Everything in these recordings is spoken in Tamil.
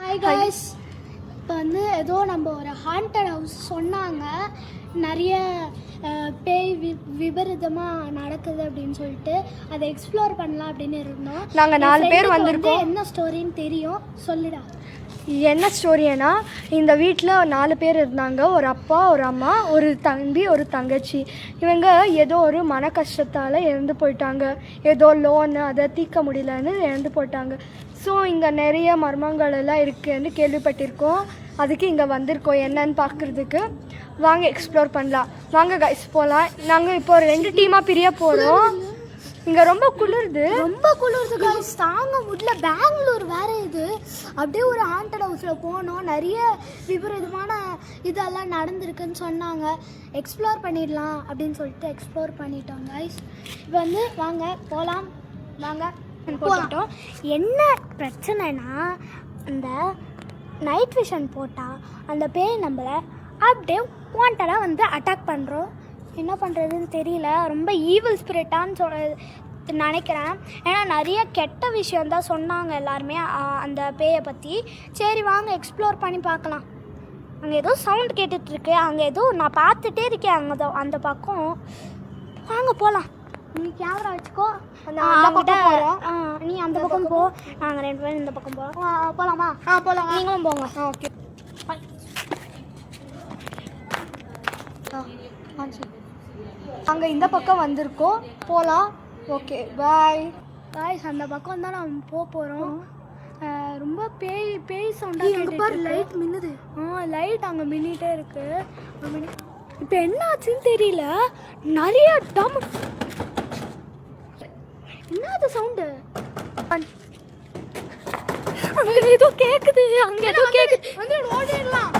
Hi guys. இப்போ வந்து ஏதோ நம்ம ஒரு ஹாண்டட் ஹவுஸ் சொன்னாங்க, நிறைய பேய் விபரீதமாக நடக்குது அப்படின்னு சொல்லிட்டு அதை எக்ஸ்ப்ளோர் பண்ணலாம் அப்படின்னு இருந்தோம். நாங்கள் 4 பேர் வந்திருக்கோம். என்ன ஸ்டோரின்னு தெரியும், சொல்லுடா. என்ன ஸ்டோரினா, இந்த வீட்டில் 4 பேர் இருந்தாங்க. ஒரு அப்பா, ஒரு அம்மா, ஒரு தம்பி, ஒரு தங்கச்சி. இவங்க ஏதோ ஒரு மன கஷ்டத்தால் இறந்து போயிட்டாங்க. ஏதோ லோனு அதை தீர்க்க முடியலன்னு இறந்து போயிட்டாங்க. ஸோ இங்கே நிறைய மர்மங்கள் எல்லாம் இருக்குதுன்னு கேள்விப்பட்டிருக்கோம். அதுக்கு இங்கே வந்திருக்கோம் என்னன்னு பார்க்குறதுக்கு. வாங்க எக்ஸ்ப்ளோர் பண்ணலாம். வாங்க கைஸ் போகலாம். நாங்கள் இப்போ 2 டீமாக பிரிய போகிறோம். இங்கே ரொம்ப குளிருது கைஸ், தாங்க முடியல. பெங்களூர் வேறு இது. அப்படியே ஒரு ஹாண்டட் ஹவுஸில் போனோம். நிறைய விபரீதமான இதெல்லாம் நடந்திருக்குன்னு சொன்னாங்க. எக்ஸ்ப்ளோர் பண்ணிடலாம் அப்படின்னு சொல்லிட்டு எக்ஸ்ப்ளோர் பண்ணிட்டோம் கைஸ். இப்போ வந்து வாங்க போகலாம். வாங்க போட்டோம். என்ன பிரச்சனைனா, அந்த நைட் விஷன் போட்டால் அந்த பேய் நம்மளை அப்படியே வாண்டடாக வந்து அட்டாக் பண்ணுறோம். என்ன பண்ணுறதுன்னு தெரியல. ரொம்ப ஈவில் ஸ்பிரிட்டான்னு நினைக்கிறேன். ஏன்னா நிறைய கெட்ட விஷயந்தான் சொன்னாங்க எல்லாருமே அந்த பேயை பற்றி. சரி வாங்க எக்ஸ்ப்ளோர் பண்ணி பார்க்கலாம். அங்கே ஏதோ சவுண்ட் கேட்டுட்ருக்கு. அங்கே ஏதோ நான் பார்த்துட்டே இருக்கேன் அங்கே அந்த பக்கம். வாங்க போகலாம். நீ கேமரா வச்சுக்கோ. நீ அந்த பக்கம் போ, நாங்கள் 2 பேரும் இந்த பக்கம் போகலாமா? போகலாம். நீங்களும் போங்க. ஓகே. நாங்கள் இந்த பக்கம் வந்திருக்கோம், போகலாம். Okay bye. காய்ஸ், அந்த பக்கம் தான் நம்ம போகிறோம். ரொம்ப பேய் சவுண்டாக லைட் மின்னுது. லைட் அங்கே மின்னிட்டே இருக்கு. இப்போ என்ன ஆச்சுன்னு தெரியல. நிறைய டம். என்ன அது சவுண்டு? அங்கே ஏதோ கேட்குது. வந்து ஓடிடலாம்.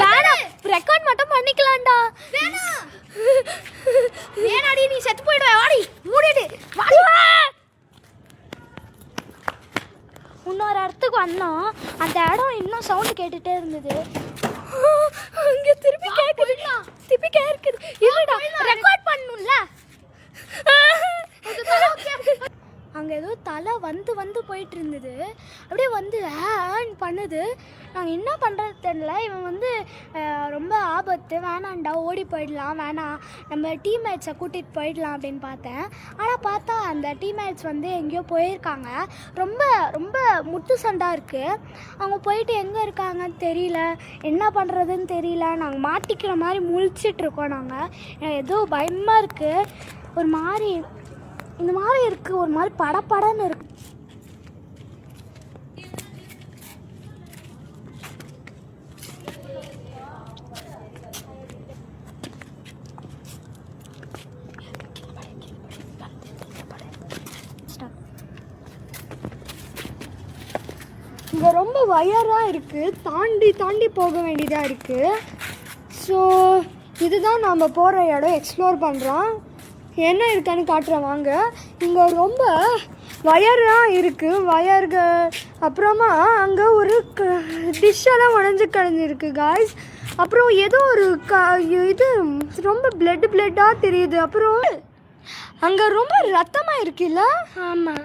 வேணாம், ரெக்கார்ட் மட்டும் பண்ணிக்கலாம்டா. வேணாடி, நீ செத்து போயிடுவ. வாடி, மூடிடு. இன்னொரு இடத்துக்கு வந்தோம். அந்த இடம் இன்னும் சவுண்ட் கேட்டுட்டே இருந்தது. அங்கே திருப்பி கேட்குது. இல்லடா, ரெக்கார்ட் பண்ணணும்ல. அங்கே ஏதோ தலை வந்து போயிட்டு இருந்தது. அப்படியே வந்து பண்ணுது. நாங்கள் என்ன பண்ணுறது தெரியல. இவன் வந்து ரொம்ப ஆபத்து, வேணாண்டா, ஓடி போயிடலாம், வேணாம், நம்ம டீம்மேட்ஸை கூட்டிகிட்டு போயிடலாம் அப்படின்னு பார்த்தேன். ஆனால் பார்த்தா அந்த டீம்மேட்ஸ் வந்து எங்கேயோ போயிருக்காங்க. ரொம்ப ரொம்ப முட்டு சண்டாக இருக்குது. அவங்க போயிட்டு எங்கே இருக்காங்கன்னு தெரியல. என்ன பண்ணுறதுன்னு தெரியல. நாங்கள் மாட்டிக்கிற மாதிரி முழிச்சிட்ருக்கோம். நாங்கள் ஏதோ பயமாக இருக்குது. ஒரு மாதிரி இந்த மாதிரி இருக்குது. ஒரு மாதிரி படப்படன்னு இருக்கு. இங்கே ரொம்ப வயராக இருக்குது. தாண்டி போக வேண்டியதாக இருக்குது. ஸோ இதுதான் நம்ம போகிற இடம். எக்ஸ்ப்ளோர் பண்ணுறோம். என்ன இருக்கான்னு காட்டுறேன் வாங்க. இங்கே ரொம்ப வயராக இருக்குது. வயர்கள் அப்புறமா அங்கே ஒரு டிஷ்ஷெல்லாம் உடஞ்சி கிடஞ்சிருக்கு காய்ஸ். அப்புறம் ஏதோ ஒரு இது ரொம்ப பிளட்டாக தெரியுது. அப்புறம் அங்கே ரொம்ப ரத்தமாக இருக்குல்ல? ஆமாம்.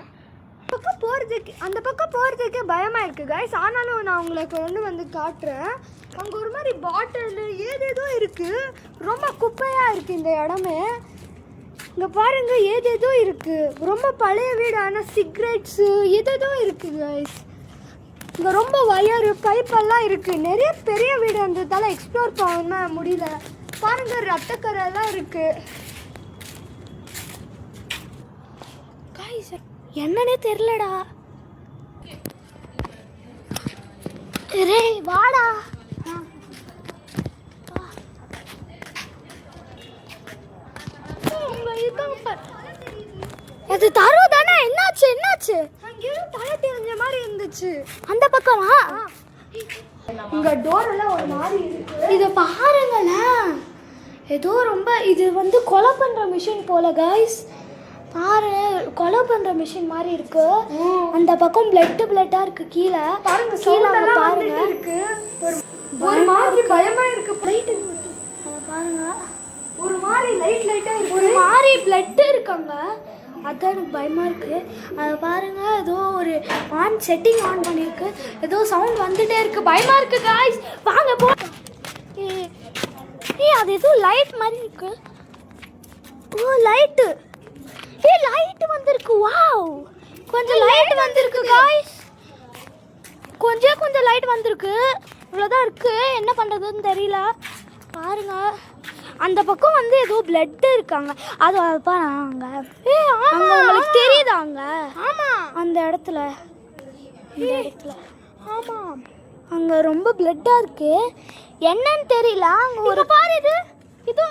அந்த பக்கம் போகிறதுக்கு பயமாக இருக்குது காய்ஸ். ஆனாலும் நான் உங்களுக்கு வந்து காட்டுறேன். அங்கே ஒரு மாதிரி பாட்டில் ஏதேதோ இருக்குது. ரொம்ப குப்பையாக இருக்குது இந்த இடமே. இங்கே பாருங்க, ஏதேதோ இருக்குது. ரொம்ப பழைய வீடு. ஆனால் சிகரெட்ஸு ஏதேதோ இருக்குது கைஸ். இங்கே ரொம்ப வயரு பைப்பெல்லாம் இருக்குது. நிறைய பெரிய வீடு இருந்ததால் எக்ஸ்ப்ளோர் பண்ண முடியல. பாருங்க, ரத்தக்கரெல்லாம் இருக்குது கைஸ். என்னன்னே தெரிலடா. ரே வாடா. அது தரோ தானே? என்னாச்சு? அங்கேயும் தலை தெரிஞ்ச மாதிரி இருந்துச்சு. அந்த பக்கமா? இங்க டோர் எல்லாம் ஒரு மாதிரி இருக்கு. இதை பாருங்களேன். ஏதோ ரொம்ப இது வந்து கொலை பண்ற மிஷின் போல கைஸ். பாரு, கொலை பண்ற மிஷின் மாதிரி இருக்கு. அந்த பக்கம் பிளட்டா இருக்கு. கீழே பாருங்க, கீழே பாருங்க இருக்கு. ஒரு மாதிரி பயமா இருக்கு. பாருங்க, ஒரு மாதிரி லைட்டா இருக்கு. ஒரு மாதிரி பிளட் இருக்காங்க. அதான் எனக்கு பயமாக இருக்குது. அதை பாருங்கள், ஏதோ ஒரு செட்டிங் ஆன் பண்ணியிருக்கு, ஏதோ சவுண்ட் வந்துகிட்டே இருக்குது, பயமாக இருக்குது காய்ஸ். வாங்க போ. அது ஏதோ லைட் மாதிரி இருக்கு. ஓ லைட்டு, லைட்டு வந்திருக்கு. வாவ், கொஞ்சம் லைட் வந்திருக்கு காய்ஸ், கொஞ்சம் லைட் வந்திருக்கு. இவ்வளோதான் இருக்குது, என்ன பண்ணுறதுன்னு தெரியல. பாருங்க, அந்த பக்கம் வந்து ஏதோ பிளட் இருக்காங்க. அது பாருங்க, அங்கே உங்களுக்கு தெரியுதாங்க? ஆமாம், அந்த இடத்துல, ஆமாம், அங்கே ரொம்ப பிளட்டாக இருக்குது. என்னன்னு தெரியல. அங்கே ஒரு பாரு, இதோ